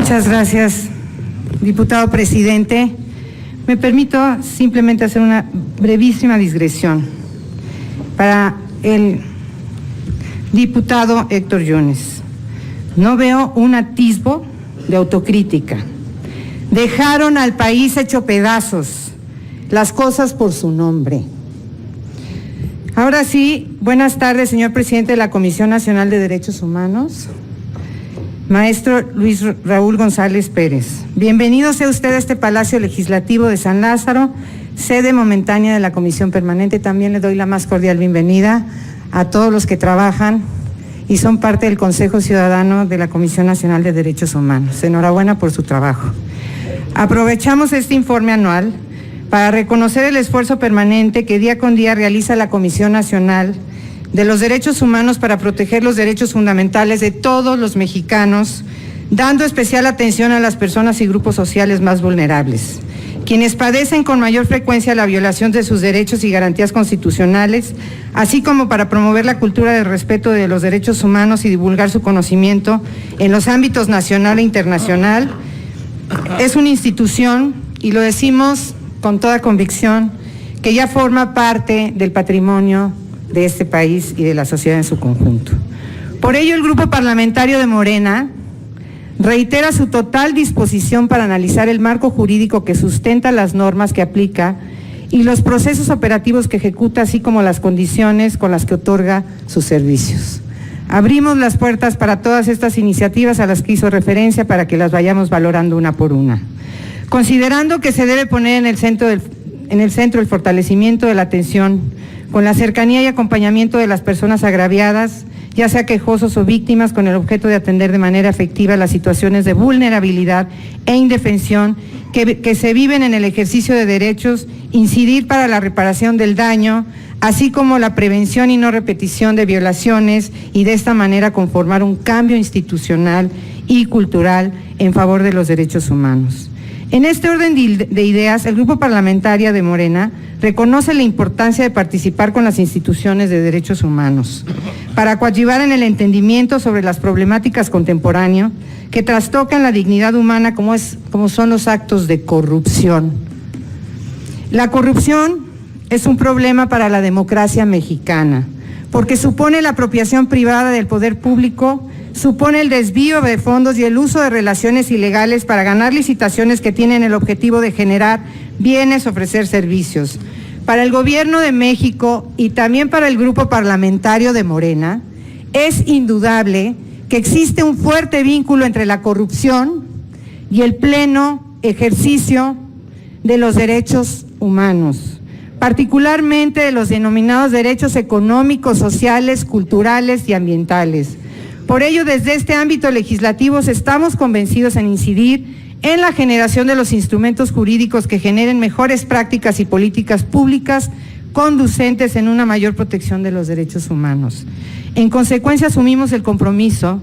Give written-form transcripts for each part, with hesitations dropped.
Muchas gracias, diputado presidente. Me permito simplemente hacer una brevísima digresión para el diputado Héctor Yunes. No veo un atisbo de autocrítica. Dejaron al país hecho pedazos, las cosas por su nombre. Ahora sí, buenas tardes, señor presidente de la Comisión Nacional de Derechos Humanos, maestro Luis Raúl González Pérez. Bienvenido sea usted a este Palacio Legislativo de San Lázaro, sede momentánea de la Comisión Permanente. También le doy la más cordial bienvenida a todos los que trabajan y son parte del Consejo Ciudadano de la Comisión Nacional de Derechos Humanos. Enhorabuena por su trabajo. Aprovechamos este informe anual para reconocer el esfuerzo permanente que día con día realiza la Comisión Nacional de los Derechos Humanos para proteger los derechos fundamentales de todos los mexicanos, dando especial atención a las personas y grupos sociales más vulnerables, quienes padecen con mayor frecuencia la violación de sus derechos y garantías constitucionales, así como para promover la cultura del respeto de los derechos humanos y divulgar su conocimiento en los ámbitos nacional e internacional. Es una institución, y lo decimos con toda convicción, que ya forma parte del patrimonio de este país y de la sociedad en su conjunto. Por ello, el Grupo Parlamentario de Morena reitera su total disposición para analizar el marco jurídico que sustenta las normas que aplica y los procesos operativos que ejecuta, así como las condiciones con las que otorga sus servicios. Abrimos las puertas para todas estas iniciativas a las que hizo referencia para que las vayamos valorando una por una, considerando que se debe poner en el centro el fortalecimiento de la atención con la cercanía y acompañamiento de las personas agraviadas, ya sea quejosos o víctimas, con el objeto de atender de manera efectiva las situaciones de vulnerabilidad e indefensión que se viven en el ejercicio de derechos, incidir para la reparación del daño, así como la prevención y no repetición de violaciones, y de esta manera conformar un cambio institucional y cultural en favor de los derechos humanos. En este orden de ideas, el Grupo Parlamentario de Morena reconoce la importancia de participar con las instituciones de derechos humanos para coadyuvar en el entendimiento sobre las problemáticas contemporáneas que trastocan la dignidad humana, como son los actos de corrupción. La corrupción es un problema para la democracia mexicana, porque supone la apropiación privada del poder público, supone el desvío de fondos y el uso de relaciones ilegales para ganar licitaciones que tienen el objetivo de generar bienes, ofrecer servicios. Para el Gobierno de México y también para el Grupo Parlamentario de Morena, es indudable que existe un fuerte vínculo entre la corrupción y el pleno ejercicio de los derechos humanos, particularmente de los denominados derechos económicos, sociales, culturales y ambientales. Por ello, desde este ámbito legislativo estamos convencidos en incidir en la generación de los instrumentos jurídicos que generen mejores prácticas y políticas públicas conducentes en una mayor protección de los derechos humanos. En consecuencia, asumimos el compromiso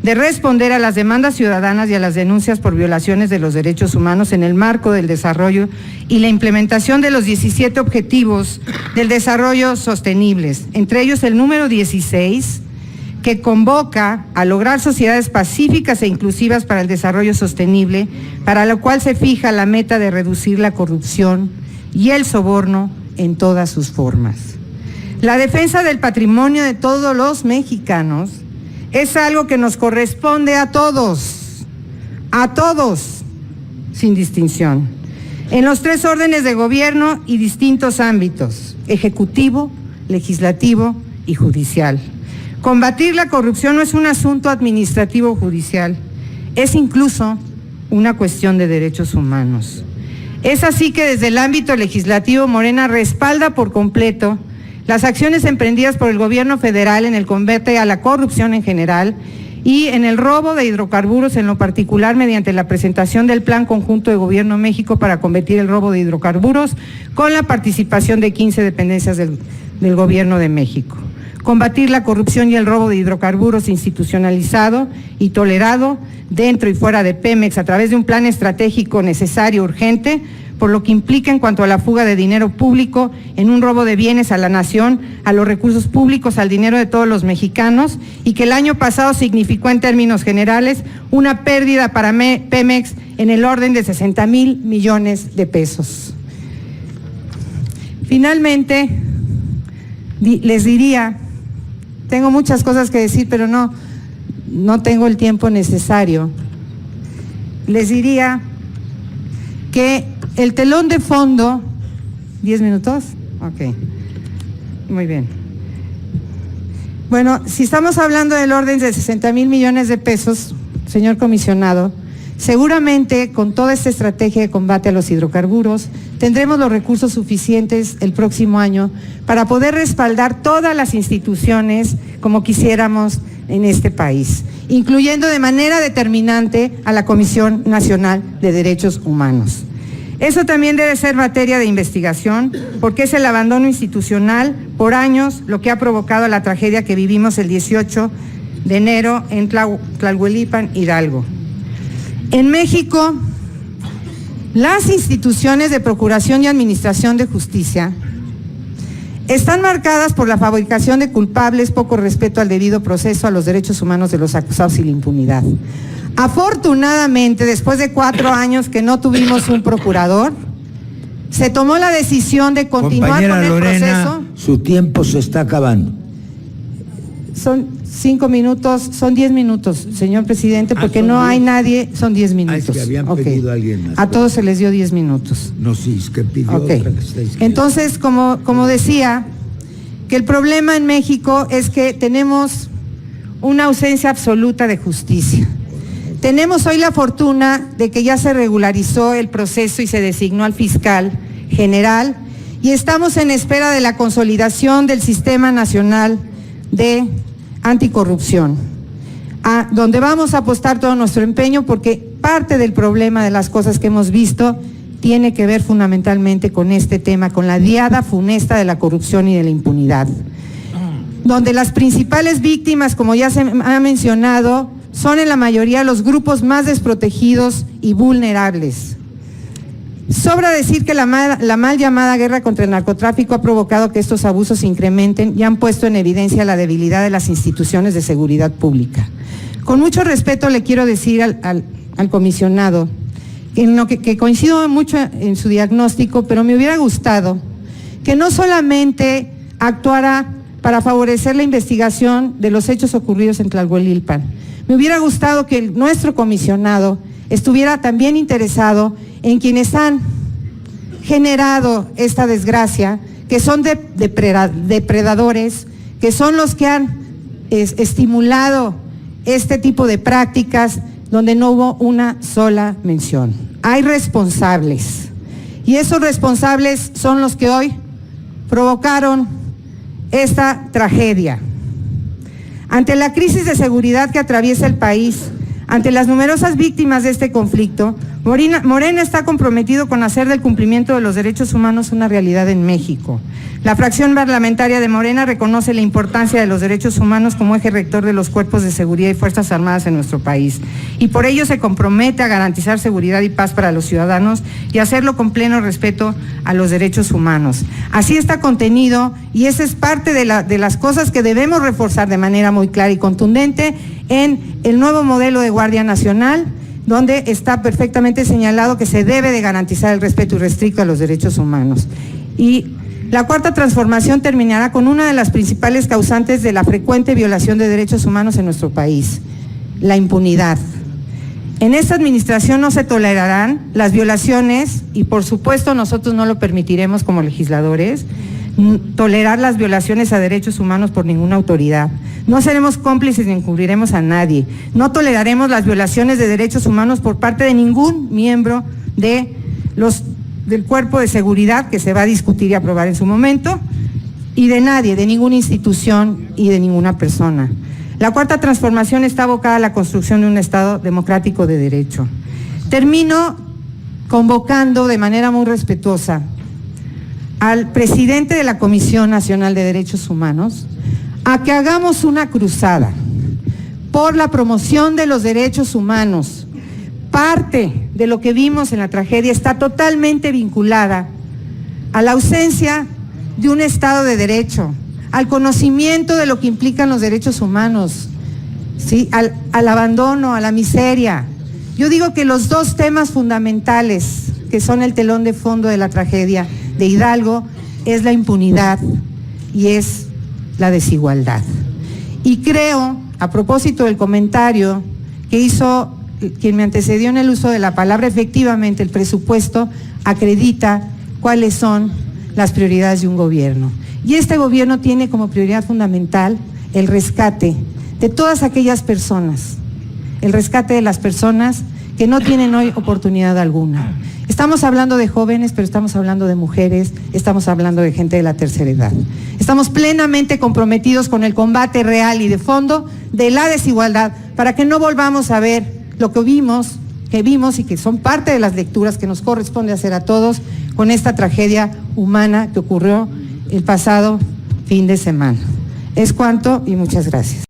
de responder a las demandas ciudadanas y a las denuncias por violaciones de los derechos humanos en el marco del desarrollo y la implementación de los 17 objetivos del desarrollo sostenibles, entre ellos el número 16, que convoca a lograr sociedades pacíficas e inclusivas para el desarrollo sostenible, para lo cual se fija la meta de reducir la corrupción y el soborno en todas sus formas. La defensa del patrimonio de todos los mexicanos es algo que nos corresponde a todos, sin distinción, en los 3 órdenes de gobierno y distintos ámbitos: ejecutivo, legislativo y judicial. Combatir la corrupción no es un asunto administrativo o judicial, es incluso una cuestión de derechos humanos. Es así que desde el ámbito legislativo, Morena respalda por completo las acciones emprendidas por el gobierno federal en el combate a la corrupción en general y en el robo de hidrocarburos en lo particular, mediante la presentación del Plan Conjunto de Gobierno México para combatir el robo de hidrocarburos, con la participación de 15 dependencias del Gobierno de México. Combatir la corrupción y el robo de hidrocarburos institucionalizado y tolerado dentro y fuera de Pemex a través de un plan estratégico necesario, urgente, por lo que implica en cuanto a la fuga de dinero público en un robo de bienes a la nación, a los recursos públicos, al dinero de todos los mexicanos, y que el año pasado significó en términos generales una pérdida para Pemex en el orden de 60,000 millones de pesos. Finalmente, les diría, tengo muchas cosas que decir, pero no tengo el tiempo necesario. Les diría que el telón de fondo, 10 minutos, ok, muy bien. Bueno, si estamos hablando del orden de 60,000 millones de pesos, señor comisionado, seguramente con toda esta estrategia de combate a los hidrocarburos, tendremos los recursos suficientes el próximo año para poder respaldar todas las instituciones como quisiéramos en este país, incluyendo de manera determinante a la Comisión Nacional de Derechos Humanos. Eso también debe ser materia de investigación, porque es el abandono institucional por años lo que ha provocado la tragedia que vivimos el 18 de enero en Tlahuelipan, Hidalgo. En México, las instituciones de procuración y administración de justicia están marcadas por la fabricación de culpables, poco respeto al debido proceso, a los derechos humanos de los acusados y la impunidad. Afortunadamente, después de 4 años que no tuvimos un procurador, se tomó la decisión de continuar con el proceso. Su tiempo se está acabando. Son 5 minutos, son 10 minutos, señor presidente, porque no hay nadie, son 10 minutos. Es que habían pedido a alguien más. A todos se les dio 10 minutos. No, sí, es que pidió otra que está inscrita. Entonces, como decía, que el problema en México es que tenemos una ausencia absoluta de justicia. Tenemos hoy la fortuna de que ya se regularizó el proceso y se designó al fiscal general, y estamos en espera de la consolidación del Sistema Nacional de Anticorrupción, donde vamos a apostar todo nuestro empeño, porque parte del problema de las cosas que hemos visto tiene que ver fundamentalmente con este tema, con la diada funesta de la corrupción y de la impunidad, donde las principales víctimas, como ya se ha mencionado, son en la mayoría los grupos más desprotegidos y vulnerables. Sobra decir que la mal llamada guerra contra el narcotráfico ha provocado que estos abusos se incrementen y han puesto en evidencia la debilidad de las instituciones de seguridad pública. Con mucho respeto le quiero decir al comisionado que coincido mucho en su diagnóstico, pero me hubiera gustado que no solamente actuara para favorecer la investigación de los hechos ocurridos en Tlahuelipan. Me hubiera gustado que nuestro comisionado estuviera también interesado en quienes han generado esta desgracia, que son depredadores, que son los que han estimulado este tipo de prácticas donde no hubo una sola mención. Hay responsables, y esos responsables son los que hoy provocaron esta tragedia. Ante la crisis de seguridad que atraviesa el país, ante las numerosas víctimas de este conflicto, Morena está comprometido con hacer del cumplimiento de los derechos humanos una realidad en México. La fracción parlamentaria de Morena reconoce la importancia de los derechos humanos como eje rector de los cuerpos de seguridad y fuerzas armadas en nuestro país, y por ello se compromete a garantizar seguridad y paz para los ciudadanos y hacerlo con pleno respeto a los derechos humanos. Así está contenido, y esa es parte de las cosas que debemos reforzar de manera muy clara y contundente en el nuevo modelo de Guardia Nacional, donde está perfectamente señalado que se debe de garantizar el respeto irrestricto a los derechos humanos. Y la cuarta transformación terminará con una de las principales causantes de la frecuente violación de derechos humanos en nuestro país: la impunidad. En esta administración no se tolerarán las violaciones, y por supuesto nosotros no lo permitiremos como legisladores, tolerar las violaciones a derechos humanos por ninguna autoridad. No seremos cómplices ni encubriremos a nadie. No toleraremos las violaciones de derechos humanos por parte de ningún miembro del cuerpo de seguridad, que se va a discutir y aprobar en su momento, y de nadie, de ninguna institución y de ninguna persona. La cuarta transformación está abocada a la construcción de un Estado democrático de derecho. Termino convocando de manera muy respetuosa al presidente de la Comisión Nacional de Derechos Humanos a que hagamos una cruzada por la promoción de los derechos humanos. Parte de lo que vimos en la tragedia está totalmente vinculada a la ausencia de un Estado de Derecho, al conocimiento de lo que implican los derechos humanos, ¿sí? Al abandono, a la miseria. Yo digo que los dos temas fundamentales que son el telón de fondo de la tragedia de Hidalgo es la impunidad y es la desigualdad. Y creo, a propósito del comentario que hizo quien me antecedió en el uso de la palabra, efectivamente el presupuesto acredita cuáles son las prioridades de un gobierno. Y este gobierno tiene como prioridad fundamental el rescate de todas aquellas personas, el rescate de las personas que no tienen hoy oportunidad alguna. Estamos hablando de jóvenes, pero estamos hablando de mujeres, estamos hablando de gente de la tercera edad. Estamos plenamente comprometidos con el combate real y de fondo de la desigualdad para que no volvamos a ver lo que vimos y que son parte de las lecturas que nos corresponde hacer a todos con esta tragedia humana que ocurrió el pasado fin de semana. Es cuanto y muchas gracias.